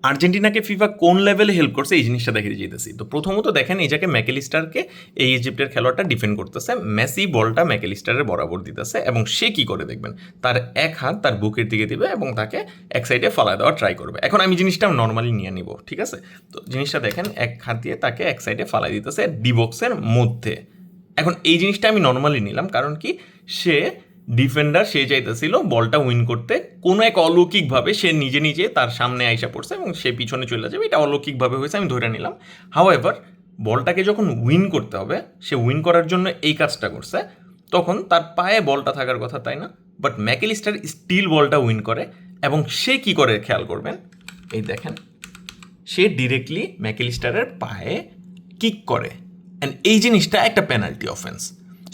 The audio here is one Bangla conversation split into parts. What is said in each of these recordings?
আর্জেন্টিনাকে ফিফা কোন লেভেলে হেল্প করছে এই জিনিসটা দেখে যেতেছি। তো প্রথমত দেখেন এই জায়গায় ম্যাকেলিস্টারকে এই ইজিপ্টের খেলোয়াড়টা ডিফেন্ড করতেছে, মেসি বলটা ম্যাকেলিস্টারের বরাবর দিতেছে এবং সে কি করে দেখবেন তার এক হাত তার বুকের দিকে দিবে এবং তাকে এক সাইডে ফালায় দেওয়ার ট্রাই করবে। এখন আমি জিনিসটা নর্মালি নিয়ে নিব, ঠিক আছে? তো জিনিসটা দেখেন এক হাত দিয়ে তাকে এক সাইডে ফালাই দিতেছে ডি বক্সের মধ্যে। এখন এই জিনিসটা আমি নর্মালি নিলাম, কারণ কি সে ডিফেন্ডার, সে চাইতেছিল বলটা উইন করতে, কোনো এক অলৌকিকভাবে সে নিজে নিজে তার সামনে আইসা পড়ছে এবং সে পিছনে চলে যাবে, এটা অলৌকিকভাবে হয়েছে, আমি ধরে নিলাম। হাউএভার বলটাকে যখন উইন করতে হবে, সে উইন করার জন্য এই কাজটা করছে, তখন তার পায়ে বলটা থাকার কথা, তাই না? বাট ম্যাকেলিস্টার স্টিল বলটা উইন করে এবং সে কি করে খেয়াল করবেন, এই দেখেন সে ডিরেক্টলি ম্যাকেলিস্টারের পায়ে কিক করে। অ্যান্ড এই জিনিসটা একটা পেনাল্টি অফেন্স।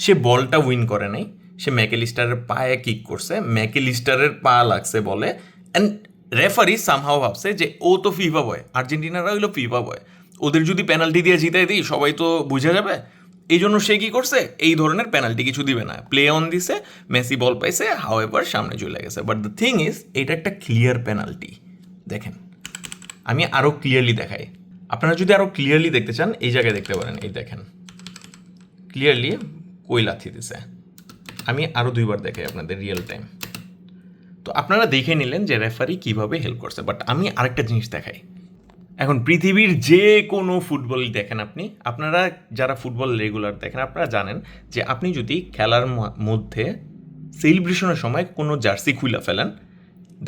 সে বলটা উইন করে নাই, সে ম্যাকেলিস্টারের পায়ে কিক করছে, ম্যাকেলিস্টারের পা লাগছে বলে। অ্যান্ড রেফারি সামহাও ভাবছে যে ও তো ফিফা বয়, আর্জেন্টিনারা হইলো ফিফা বয়, ওদের যদি পেনাল্টি দিয়ে জিতাই দিই সবাই তো বুঝে যাবে। এই জন্য সে কি করছে, এই ধরনের পেনাল্টি কিছু দিবে না, প্লে অন দিছে, মেসি বল পাইছে, হাউএভার সামনে চলে গেছে। বাট দ্য থিং ইজ এটা একটা ক্লিয়ার পেনাল্টি। দেখেন আমি আরও ক্লিয়ারলি দেখাই, আপনারা যদি আরও ক্লিয়ারলি দেখতে চান এই জায়গায় দেখতে পারেন, এই দেখেন ক্লিয়ারলি কই লাথি দিছে। আমি আরও দুইবার দেখাই আপনাদের রিয়েল টাইম, তো আপনারা দেখে নিলেন যে রেফারি কীভাবে হেল্প করছে। বাট আমি আরেকটা জিনিস দেখাই। এখন পৃথিবীর যে কোনো ফুটবলই দেখেন আপনি, আপনারা যারা ফুটবল রেগুলার দেখেন আপনারা জানেন যে আপনি যদি খেলার মধ্যে সেলিব্রেশনের সময় কোনো জার্সি খুলে ফেলেন,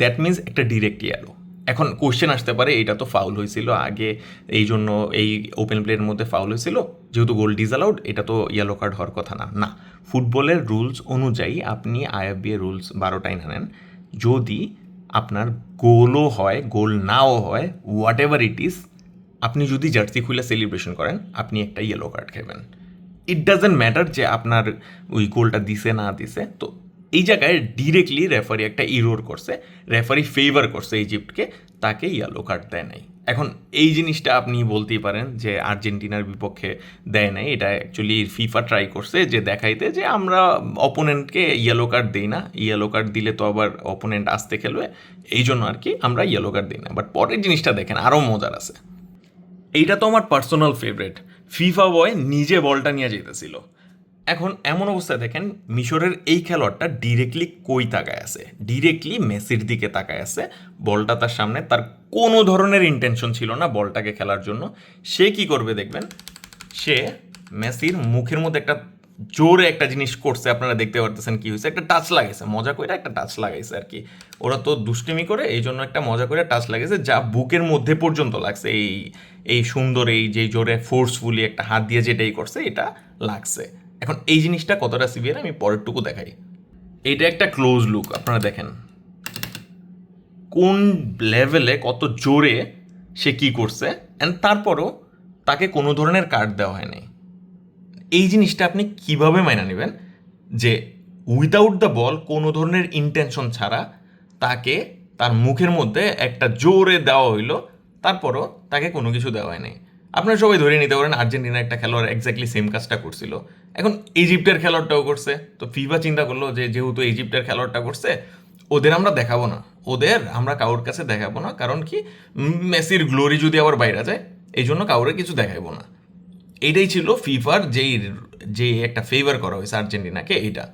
দ্যাট মিনস একটা ডিরেক্ট ইয়ালো। এখন কোশ্চেন আসতে পারে এটা তো ফাউল হয়েছিল আগে, এই জন্য এই ওপেন প্লের মধ্যে ফাউল হয়েছিল, যেহেতু গোল ডিসঅ্যালাউড, এটা তো ইয়েলো কার্ড হওয়ার কথা না। না, ফুটবলের রুলস অনুযায়ী আপনি আইএফবি এর রুলস 12টাই নেন, যদি আপনার গোলও হয় গোল নাও হয় হোয়াট এভার ইট ইজ, আপনি যদি জার্সি খুলে সেলিব্রেশন করেন আপনি একটা ইয়েলো কার্ড খাবেন। ইট ডাজেন্ট ম্যাটার যে আপনার ওই গোলটা দিছে না দিছে। তো এই জায়গায় ডিরেক্টলি রেফারি একটা ইরোর করছে, রেফারি ফেভার করছে ইজিপ্টকে, তাকে ইয়েলো কার্ড দেয় নাই। এখন এই জিনিসটা আপনি বলতেই পারেন যে আর্জেন্টিনার বিপক্ষে দেয় নাই, এটা অ্যাকচুয়ালি ফিফা ট্রাই করছে যে দেখাইতে যে আমরা অপোনেন্টকে ইয়েলো কার্ড দিই না, ইয়েলো কার্ড দিলে তো আবার অপোনেন্ট আসতে খেলবে, এই জন্য আর কি আমরা ইয়েলো কার্ড দিই না। বাট পরের জিনিসটা দেখেন আরও মজার আছে। এইটা তো আমার পার্সোনাল ফেভারিট, ফিফা বয় নিজে বলটা নিয়ে যেতেছিল। এখন এমন অবস্থায় দেখেন মিশরের এই খেলোয়াড়টা ডিরেক্টলি কই তাকায় আছে, ডিরেক্টলি মেসির দিকে তাকায় আছে, বলটা তার সামনে, তার কোনো ধরনের ইন্টেনশন ছিল না বলটাকে খেলার জন্য। সে কি করবে দেখবেন, সে মেসির মুখের মধ্যে একটা জোরে একটা জিনিস করছে, আপনারা দেখতে পারতেছেন কি হয়েছে, একটা টাচ লাগাইছে, মজা করে একটা টাচ লাগাইছে আর কি, ওরা তো দুষ্টিমি করে এই জন্য একটা মজা করে টাচ লাগাইছে, যা বুকের মধ্যে পর্যন্ত লাগছে। এই এই সুন্দর এই যে জোরে ফোর্সফুলি একটা হাত দিয়ে যেটাই করছে এটা লাগছে। এখন এই জিনিসটা কতটা সিভিয়ার আমি পরেরটুকু দেখাই। এইটা একটা ক্লোজ লুক, আপনারা দেখেন কোন লেভেলে কত জোরে সে কি করছে, অ্যান্ড তারপরও তাকে কোনো ধরনের কার্ড দেওয়া হয়নি। এই জিনিসটা আপনি কিভাবে মাইনা নেবেন যে উইদাউট দ্য বল কোনো ধরনের ইন্টেনশন ছাড়া তাকে তার মুখের মধ্যে একটা জোরে দেওয়া হইলো, তারপরও তাকে কোনো কিছু দেওয়া হয়নি। আপনারা সবাই ধরে নিতে পারেন আর্জেন্টিনার একটা খেলোয়াড় এক্স্যাক্টলি সেম কাজটা করছিল। এখন ইজিপ্টের খেলোয়াড়টাও করছে, তো ফিফা চিন্তা করলো যে যেহেতু ইজিপ্টের খেলোয়াড়টা করছে ওদের আমরা দেখাবো না, ওদের আমরা কারোর কাছে দেখাবো না, কারণ কি মেসির গ্লোরি যদি আবার বাইরে যায়, এই জন্য কাউরে কিছু দেখাইবো না। এইটাই ছিল ফিফার যেই যে একটা ফেভার করা হয়েছে আর্জেন্টিনাকে, এইটা।